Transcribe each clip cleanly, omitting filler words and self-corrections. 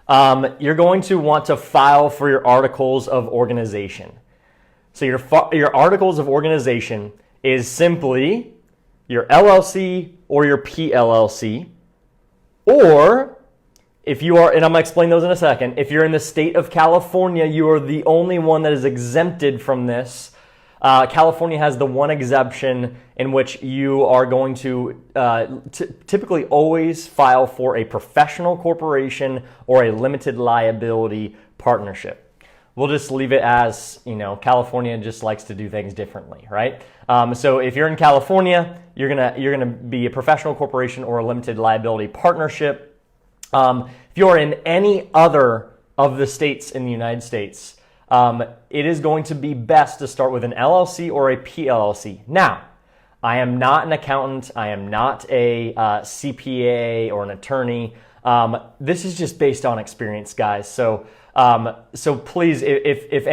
you're going to want to file for your articles of organization. So your articles of organization is simply your LLC or your PLLC, or if you are, and I'm going to explain those in a second, if you're in the state of California, you are the only one that is exempted from this. California has the one exemption in which you are going to typically always file for a professional corporation or a limited liability partnership. We'll just leave it as, California just likes to do things differently, right? So if you're in California, you're gonna be a professional corporation or a limited liability partnership. If you're in any other of the states in the United States, it is going to be best to start with an LLC or a PLLC. Now, I am not an accountant. I am not a CPA or an attorney. This is just based on experience, guys. So please, if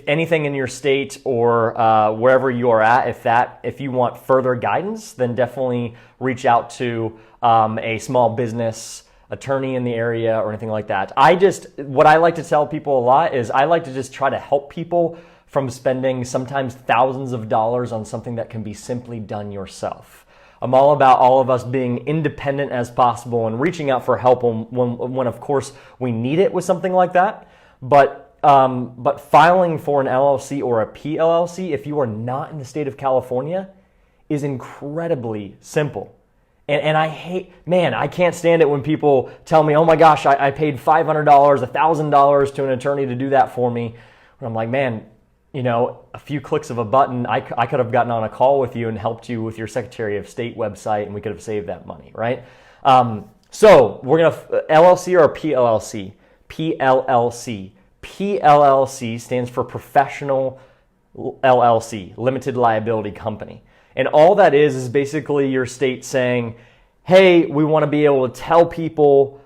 anything in your state or wherever you are at, if you want further guidance, then definitely reach out to a small business attorney in the area or anything like that. What I like to tell people a lot is I like to just try to help people from spending sometimes thousands of dollars on something that can be simply done yourself. I'm all about all of us being independent as possible and reaching out for help when of course we need it with something like that. But filing for an LLC or a PLLC, if you are not in the state of California, is incredibly simple. And I can't stand it when people tell me, oh my gosh, I paid $500, $1,000 to an attorney to do that for me. And I'm like, man, a few clicks of a button, I could have gotten on a call with you and helped you with your Secretary of State website, and we could have saved that money, right? So we're going to, LLC or PLLC? PLLC. PLLC stands for Professional LLC, Limited Liability Company. And all that is basically your state saying, hey, we want to be able to tell people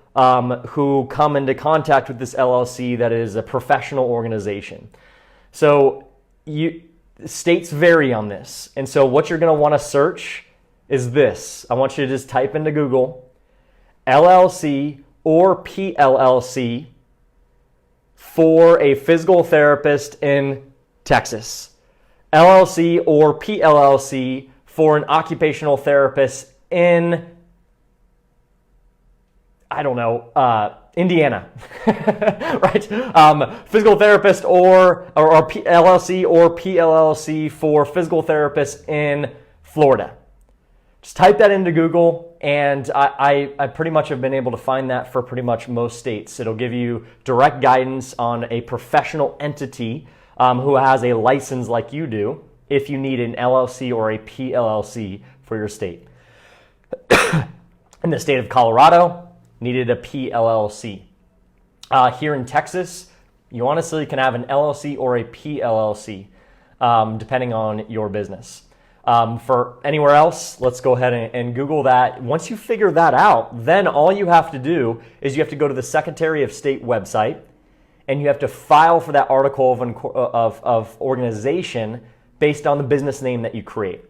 who come into contact with this LLC that it is a professional organization. So states vary on this. And so what you're going to want to search is this. I want you to just type into Google, LLC or PLLC for a physical therapist in Texas. LLC or PLLC for an occupational therapist in, Indiana, right? Physical therapist or LLC or PLLC for physical therapists in Florida. Just type that into Google, and I pretty much have been able to find that for pretty much most states. It'll give you direct guidance on a professional entity who has a license like you do if you need an LLC or a PLLC for your state. In the state of Colorado, needed a PLLC. Here in Texas, you honestly can have an LLC or a PLLC, depending on your business. For anywhere else, let's go ahead and Google that. Once you figure that out, then all you have to do is you have to go to the Secretary of State website, and you have to file for that article of organization based on the business name that you create.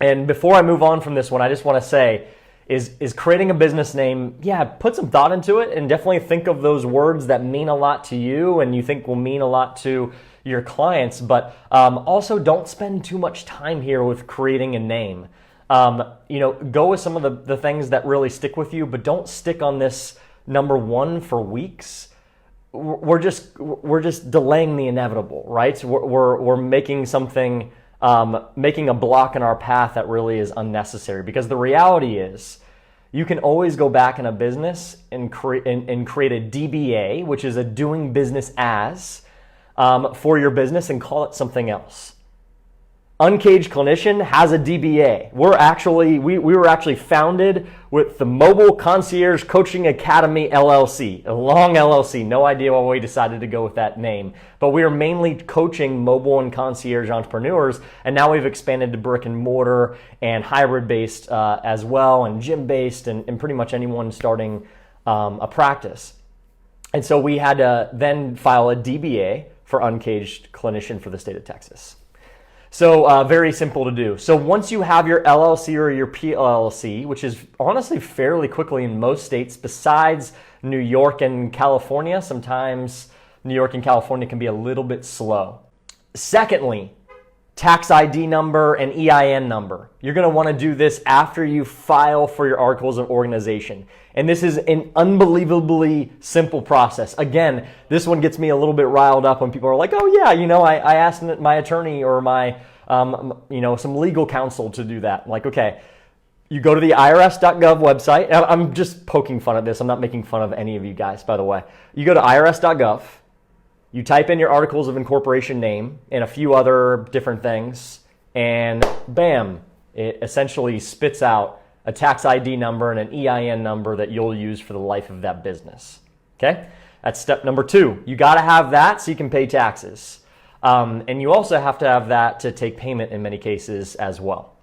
And before I move on from this one, I just want to say, is creating a business name, put some thought into it and definitely think of those words that mean a lot to you and you think will mean a lot to your clients, but also don't spend too much time here with creating a name. Go with some of the things that really stick with you, but don't stick on this number one for weeks. We're just delaying the inevitable, right? We're making something, making a block in our path that really is unnecessary, because the reality is you can always go back in a business and create a DBA, which is a doing business as, for your business, and call it something else. Uncaged Clinician has a DBA. We were actually founded with the Mobile Concierge Coaching Academy LLC, a long LLC. No idea why we decided to go with that name, but we are mainly coaching mobile and concierge entrepreneurs, and now we've expanded to brick and mortar and hybrid based as well, and gym based, and pretty much anyone starting a practice. And so we had to then file a DBA for Uncaged Clinician for the state of Texas. So very simple to do. So once you have your LLC or your PLLC, which is honestly fairly quickly in most states besides New York and California, sometimes New York and California can be a little bit slow. Secondly, tax ID number and EIN number. You're going to want to do this after you file for your articles of organization. And this is an unbelievably simple process. Again, this one gets me a little bit riled up when people are like, oh yeah, I asked my attorney or my, some legal counsel to do that. I'm like, okay, you go to the irs.gov website. And I'm just poking fun at this. I'm not making fun of any of you guys, by the way. You go to irs.gov. You type in your articles of incorporation name and a few other different things, and bam, it essentially spits out a tax ID number and an EIN number that you'll use for the life of that business. Okay? That's step number 2. You got to have that so you can pay taxes. And you also have to have that to take payment in many cases as well.